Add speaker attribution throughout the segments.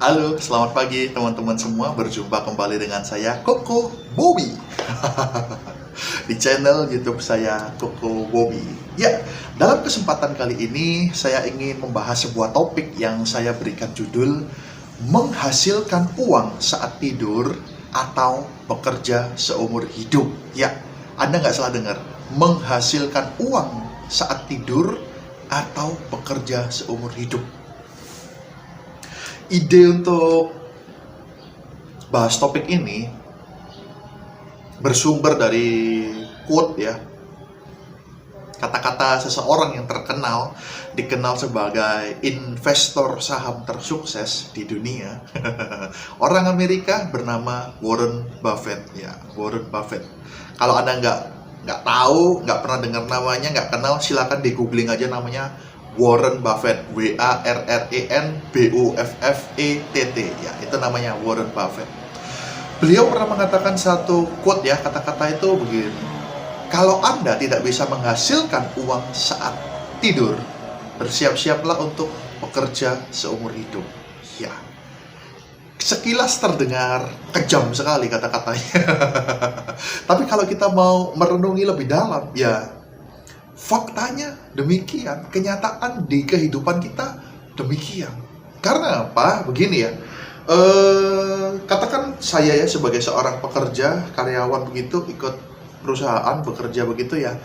Speaker 1: Halo, selamat pagi teman-teman semua. Berjumpa kembali dengan saya, Koko Bobby. Di channel YouTube saya, Koko Bobby. Ya, dalam kesempatan kali ini saya ingin membahas sebuah topik yang saya berikan judul menghasilkan uang saat tidur atau bekerja seumur hidup. Ya, Anda nggak salah dengar. Menghasilkan uang saat tidur atau bekerja seumur hidup. Ide untuk bahas topik ini bersumber dari quote ya, kata-kata seseorang yang dikenal sebagai investor saham tersukses di dunia. Orang Amerika bernama Warren Buffett ya, Warren Buffett. Kalau Anda nggak tahu, nggak pernah dengar namanya, nggak kenal, silakan di googling aja namanya Warren Buffett, WARREN BUFFETT ya, itu namanya Warren Buffett. Beliau pernah mengatakan satu quote ya, kata-kata itu begini: kalau Anda tidak bisa menghasilkan uang saat tidur, bersiap-siaplah untuk bekerja seumur hidup. Ya, sekilas terdengar kejam sekali kata-katanya. Tapi kalau kita mau merenungi lebih dalam, ya faktanya demikian, kenyataan di kehidupan kita demikian. Karena apa? Begini ya, katakan saya ya sebagai seorang pekerja, karyawan begitu, ikut perusahaan bekerja begitu ya.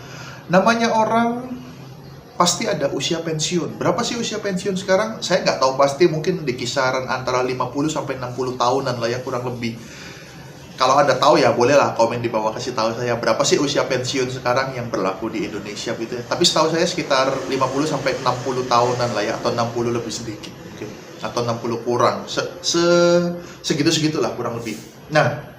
Speaker 1: Namanya orang pasti ada usia pensiun. Berapa sih usia pensiun sekarang? Saya nggak tahu pasti, mungkin di kisaran antara 50 sampai 60 tahunan lah ya, kurang lebih. Kalau Anda tahu ya bolehlah komen di bawah, kasih tahu saya berapa sih usia pensiun sekarang yang berlaku di Indonesia gitu ya. Tapi setahu saya sekitar 50 sampai 60 tahunan lah ya, atau 60 lebih sedikit mungkin, atau 60 kurang. Segitu-segitulah kurang lebih. Nah,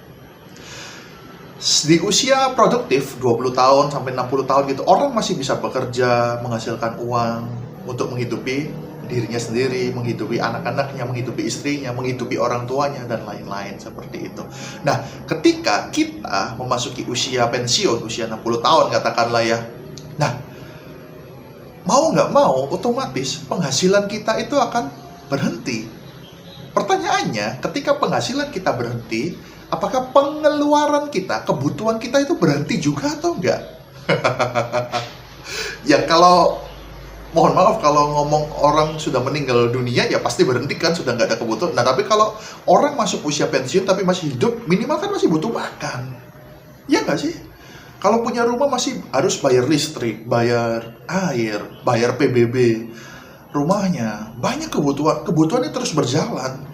Speaker 1: di usia produktif 20 tahun sampai 60 tahun gitu, orang masih bisa bekerja, menghasilkan uang untuk menghidupi dirinya sendiri, menghidupi anak-anaknya, menghidupi istrinya, menghidupi orang tuanya, dan lain-lain seperti itu. Nah, ketika kita memasuki usia pensiun, usia 60 tahun katakanlah ya, nah, mau nggak mau, otomatis penghasilan kita itu akan berhenti. Pertanyaannya, ketika penghasilan kita berhenti, apakah pengeluaran kita, kebutuhan kita itu berhenti juga atau enggak? Ya kalau mohon maaf kalau ngomong orang sudah meninggal dunia ya pasti berhenti kan, sudah nggak ada kebutuhan. Nah, tapi kalau orang masuk usia pensiun tapi masih hidup, minimal kan masih butuh makan. Ya nggak sih? Kalau punya rumah masih harus bayar listrik, bayar air, bayar PBB rumahnya. Banyak kebutuhannya terus berjalan.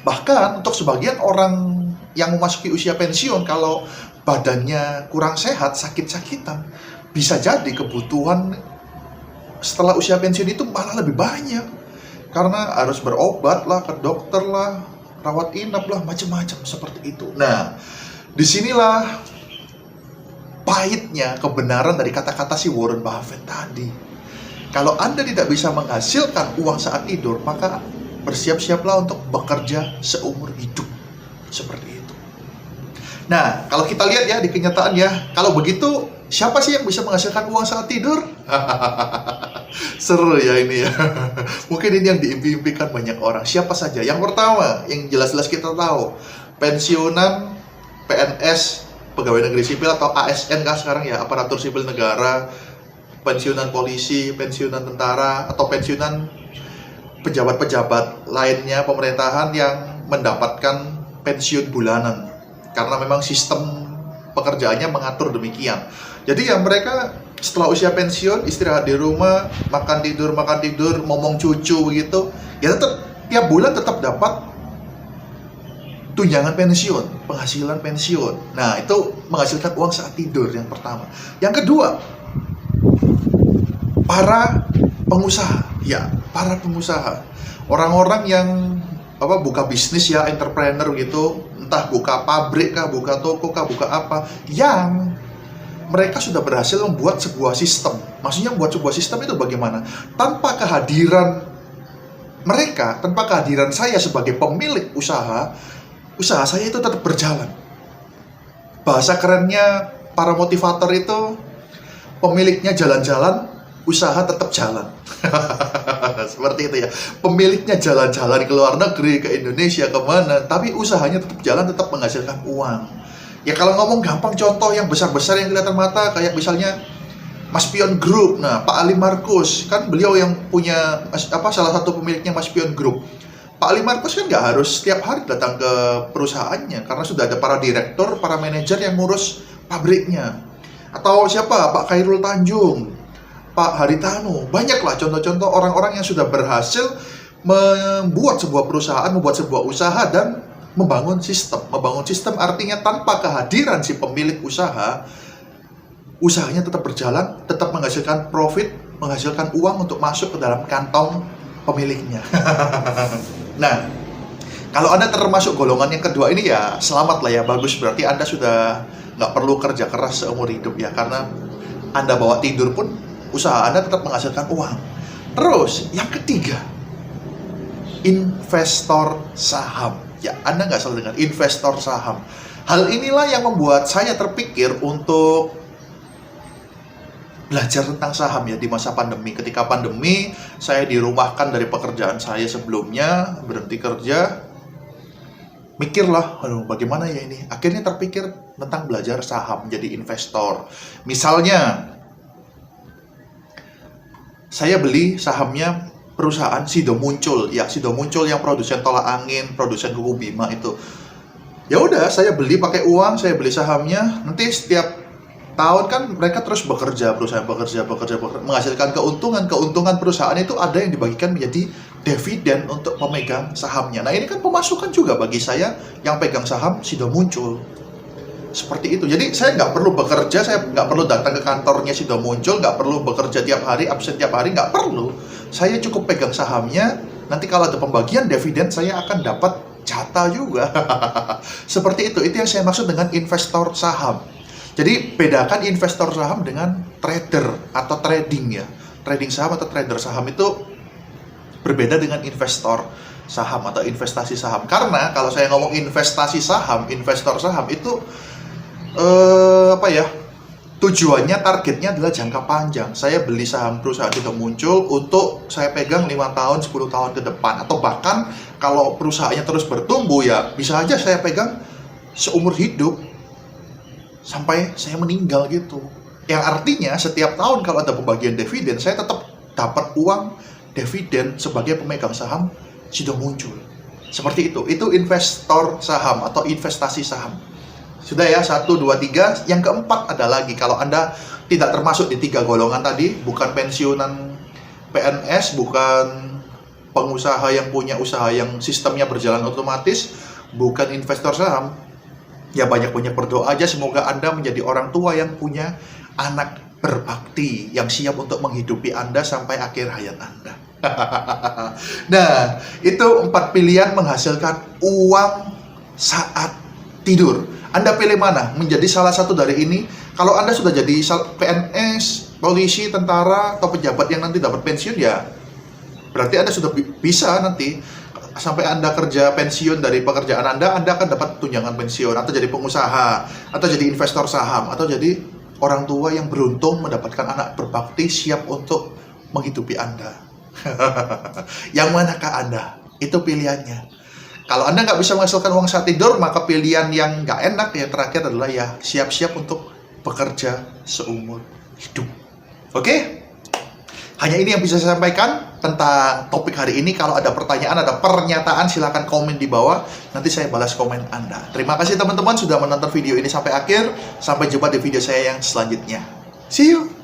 Speaker 1: Bahkan untuk sebagian orang yang memasuki usia pensiun, kalau badannya kurang sehat, sakit-sakitan, bisa jadi kebutuhan setelah usia pensiun itu malah lebih banyak, karena harus berobat lah, ke dokter lah, rawat inap lah, macam-macam seperti itu. Nah, disinilah pahitnya kebenaran dari kata-kata si Warren Buffett tadi. Kalau Anda tidak bisa menghasilkan uang saat tidur, maka bersiap-siaplah untuk bekerja seumur hidup. Seperti itu. Nah, kalau kita lihat ya di kenyataan ya, kalau begitu siapa sih yang bisa menghasilkan uang saat tidur? Seru ya ini ya. Mungkin ini yang diimpi-impikan banyak orang. Siapa saja? Yang pertama, yang jelas-jelas kita tahu, pensiunan PNS, pegawai negeri sipil atau ASN kan sekarang ya, aparatur sipil negara, pensiunan polisi, pensiunan tentara, atau pensiunan pejabat-pejabat lainnya pemerintahan yang mendapatkan pensiun bulanan. Karena memang sistem pekerjaannya mengatur demikian. Jadi ya mereka setelah usia pensiun, istirahat di rumah, makan tidur, ngomong cucu begitu, ya tetap tiap bulan tetap dapat tunjangan pensiun, penghasilan pensiun. Nah, itu menghasilkan uang saat tidur yang pertama. Yang kedua, para pengusaha. Ya, para pengusaha. Orang-orang yang buka bisnis ya, entrepreneur gitu, entah buka pabrik kah, buka toko kah, buka apa, yang mereka sudah berhasil membuat sebuah sistem. Maksudnya membuat sebuah sistem itu bagaimana? Tanpa kehadiran mereka, tanpa kehadiran saya sebagai pemilik usaha saya itu tetap berjalan. Bahasa kerennya para motivator itu, pemiliknya jalan-jalan, usaha tetap jalan. Seperti itu ya. Pemiliknya jalan-jalan ke luar negeri, ke Indonesia, kemana, tapi usahanya tetap jalan, tetap menghasilkan uang. Ya kalau ngomong gampang, contoh yang besar-besar yang kelihatan mata, kayak misalnya Mas Pion Group. Nah, Pak Ali Markus, kan beliau yang punya salah satu pemiliknya Mas Pion Group. Pak Ali Markus kan nggak harus setiap hari datang ke perusahaannya, karena sudah ada para direktur, para manajer yang ngurus pabriknya. Atau siapa? Pak Khairul Tanjung, Pak Haritanu. Banyaklah contoh-contoh orang-orang yang sudah berhasil membuat sebuah perusahaan, membuat sebuah usaha, dan membangun sistem. Membangun sistem artinya tanpa kehadiran si pemilik usaha, usahanya tetap berjalan, tetap menghasilkan profit, menghasilkan uang untuk masuk ke dalam kantong pemiliknya. Nah, kalau Anda termasuk golongan yang kedua ini ya selamat lah ya, bagus. Berarti Anda sudah nggak perlu kerja keras seumur hidup ya, karena Anda bawa tidur pun usaha Anda tetap menghasilkan uang. Terus yang ketiga, investor saham. Ya, Anda nggak salah dengar, investor saham. Hal inilah yang membuat saya terpikir untuk belajar tentang saham ya di masa pandemi. Ketika pandemi, saya dirumahkan dari pekerjaan saya sebelumnya, berhenti kerja. Mikirlah, aduh bagaimana ya ini? Akhirnya terpikir tentang belajar saham, jadi investor. Misalnya, saya beli sahamnya perusahaan Sido Muncul. Ya, Sido Muncul yang produsen tolak angin, produsen kuku Bima itu. Ya udah, saya beli pakai uang, saya beli sahamnya. Nanti setiap tahun kan mereka terus bekerja, perusahaan bekerja, menghasilkan keuntungan. Keuntungan perusahaan itu ada yang dibagikan menjadi dividen untuk pemegang sahamnya. Nah, ini kan pemasukan juga bagi saya yang pegang saham Sido Muncul. Seperti itu. Jadi saya nggak perlu bekerja, saya nggak perlu datang ke kantornya Sido Muncul, nggak perlu bekerja tiap hari, absen tiap hari, nggak perlu. Saya cukup pegang sahamnya. Nanti kalau ada pembagian dividen, saya akan dapat jatah juga. Seperti itu. Itu yang saya maksud dengan investor saham. Jadi bedakan investor saham dengan trader atau trading ya. Trading saham atau trader saham itu berbeda dengan investor saham atau investasi saham. Karena kalau saya ngomong investasi saham, investor saham itu tujuannya, targetnya adalah jangka panjang. Saya beli saham perusahaan itu muncul untuk saya pegang 5 tahun, 10 tahun ke depan. Atau bahkan kalau perusahaannya terus bertumbuh ya bisa aja saya pegang seumur hidup sampai saya meninggal gitu. Yang artinya setiap tahun kalau ada pembagian dividen, saya tetap dapat uang dividen sebagai pemegang saham Sido Muncul. Seperti itu. Itu investor saham atau investasi saham. Sudah ya, 1, 2, 3. Yang keempat ada lagi. Kalau Anda tidak termasuk di 3 golongan tadi, bukan pensiunan PNS, bukan pengusaha yang punya usaha yang sistemnya berjalan otomatis, bukan investor saham, ya banyak-banyak berdoa aja semoga Anda menjadi orang tua yang punya anak berbakti, yang siap untuk menghidupi Anda sampai akhir hayat Anda. Nah, itu 4 pilihan menghasilkan uang saat tidur. Anda pilih mana? Menjadi salah satu dari ini. Kalau Anda sudah jadi PNS, polisi, tentara, atau pejabat yang nanti dapat pensiun, ya berarti Anda sudah bisa nanti sampai Anda kerja pensiun dari pekerjaan Anda akan dapat tunjangan pensiun, atau jadi pengusaha, atau jadi investor saham, atau jadi orang tua yang beruntung mendapatkan anak berbakti siap untuk menghidupi Anda. Yang manakah Anda? Itu pilihannya. Kalau Anda nggak bisa menghasilkan uang saat tidur, maka pilihan yang nggak enak yang terakhir adalah ya siap-siap untuk bekerja seumur hidup. Oke? Hanya ini yang bisa saya sampaikan tentang topik hari ini. Kalau ada pertanyaan, ada pernyataan, silakan komen di bawah. Nanti saya balas komen Anda. Terima kasih teman-teman sudah menonton video ini sampai akhir. Sampai jumpa di video saya yang selanjutnya. See you!